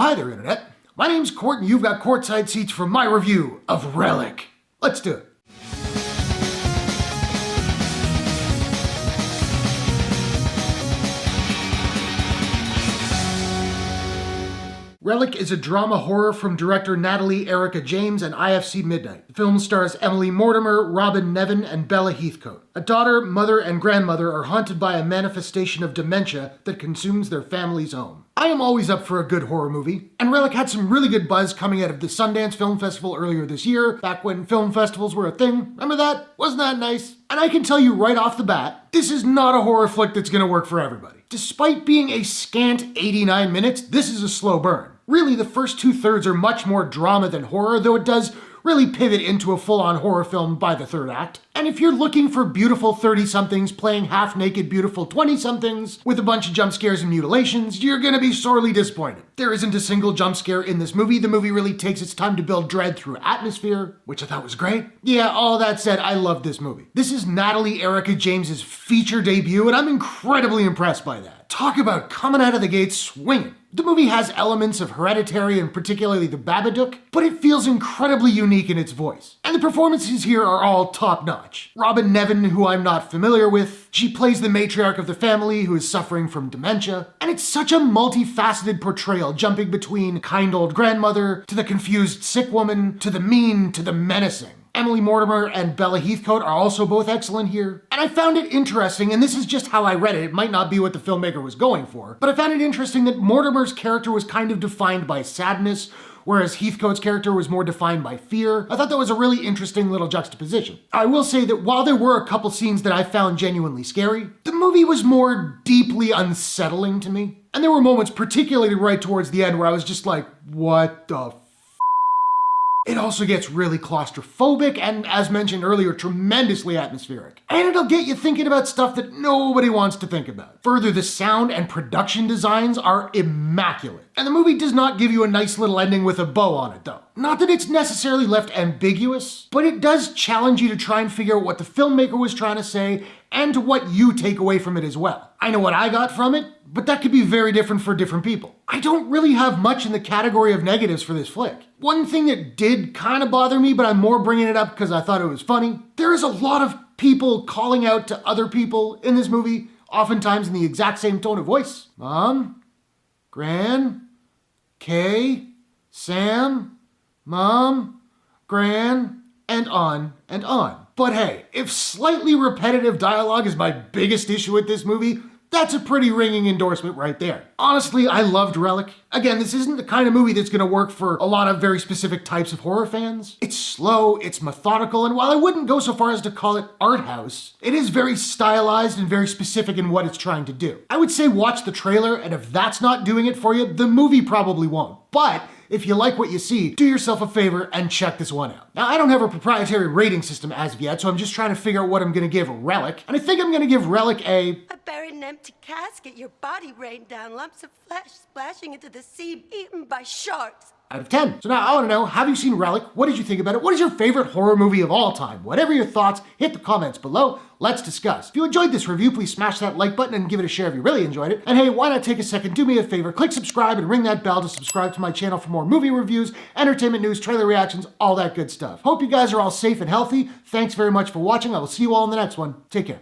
Hi there, Internet. My name's Court, and you've got courtside seats for my review of Relic. Let's do it. Relic is a drama horror from director Natalie, Erika James, and IFC Midnight. The film stars Emily Mortimer, Robyn Nevin, and Bella Heathcote. A daughter, mother, and grandmother are haunted by a manifestation of dementia that consumes their family's home. I am always up for a good horror movie, and Relic had some really good buzz coming out of the Sundance Film Festival earlier this year, back when film festivals were a thing. Remember that? Wasn't that nice? And I can tell you right off the bat, this is not a horror flick that's gonna work for everybody. Despite being a scant 89 minutes, this is a slow burn. Really, the first 2/3 are much more drama than horror, though it does really pivot into a full-on horror film by the third act. And if you're looking for beautiful 30-somethings playing half-naked beautiful 20-somethings with a bunch of jump scares and mutilations, you're gonna be sorely disappointed. There isn't a single jump scare in this movie. The movie really takes its time to build dread through atmosphere, which I thought was great. Yeah, all that said, I love this movie. This is Natalie Erika James's feature debut, and I'm incredibly impressed by that. Talk about coming out of the gate swinging. The movie has elements of Hereditary and particularly the Babadook, but it feels incredibly unique in its voice. And the performances here are all top-notch. Robyn Nevin, who I'm not familiar with, she plays the matriarch of the family who is suffering from dementia. And it's such a multifaceted portrayal, jumping between kind old grandmother, to the confused sick woman, to the mean, to the menacing. Emily Mortimer and Bella Heathcote are also both excellent here. And I found it interesting, and this is just how I read it, it might not be what the filmmaker was going for, but I found it interesting that Mortimer's character was kind of defined by sadness, whereas Heathcote's character was more defined by fear. I thought that was a really interesting little juxtaposition. I will say that while there were a couple scenes that I found genuinely scary, the movie was more deeply unsettling to me. And there were moments, particularly right towards the end, where I was just like, what the It also gets really claustrophobic and, as mentioned earlier, tremendously atmospheric. And it'll get you thinking about stuff that nobody wants to think about. Further, the sound and production designs are immaculate. And the movie does not give you a nice little ending with a bow on it, though. Not that it's necessarily left ambiguous, but it does challenge you to try and figure out what the filmmaker was trying to say and to what you take away from it as well. I know what I got from it, but that could be very different for different people. I don't really have much in the category of negatives for this flick. One thing that did kind of bother me, but I'm more bringing it up because I thought it was funny, there is a lot of people calling out to other people in this movie, oftentimes in the exact same tone of voice. Mom, Gran, Kay, Sam, Mom, Gran, and on and on. But hey, if slightly repetitive dialogue is my biggest issue with this movie, that's a pretty ringing endorsement right there. Honestly, I loved Relic. Again, this isn't the kind of movie that's gonna work for a lot of very specific types of horror fans. It's slow, it's methodical, and while I wouldn't go so far as to call it art house, it is very stylized and very specific in what it's trying to do. I would say watch the trailer, and if that's not doing it for you, the movie probably won't. But if you like what you see, do yourself a favor and check this one out. Now, I don't have a proprietary rating system as of yet, so I'm just trying to figure out what I'm gonna give Relic. And I think I'm gonna give Relic a buried in an empty casket, your body rained down lumps of flesh splashing into the sea, eaten by sharks. out of 10. So now I want to know, have you seen Relic? What did you think about it? What is your favorite horror movie of all time? Whatever your thoughts, hit the comments below. Let's discuss. If you enjoyed this review, please smash that like button and give it a share if you really enjoyed it. And hey, why not take a second, do me a favor, click subscribe and ring that bell to subscribe to my channel for more movie reviews, entertainment news, trailer reactions, all that good stuff. Hope you guys are all safe and healthy. Thanks very much for watching. I will see you all in the next one. Take care.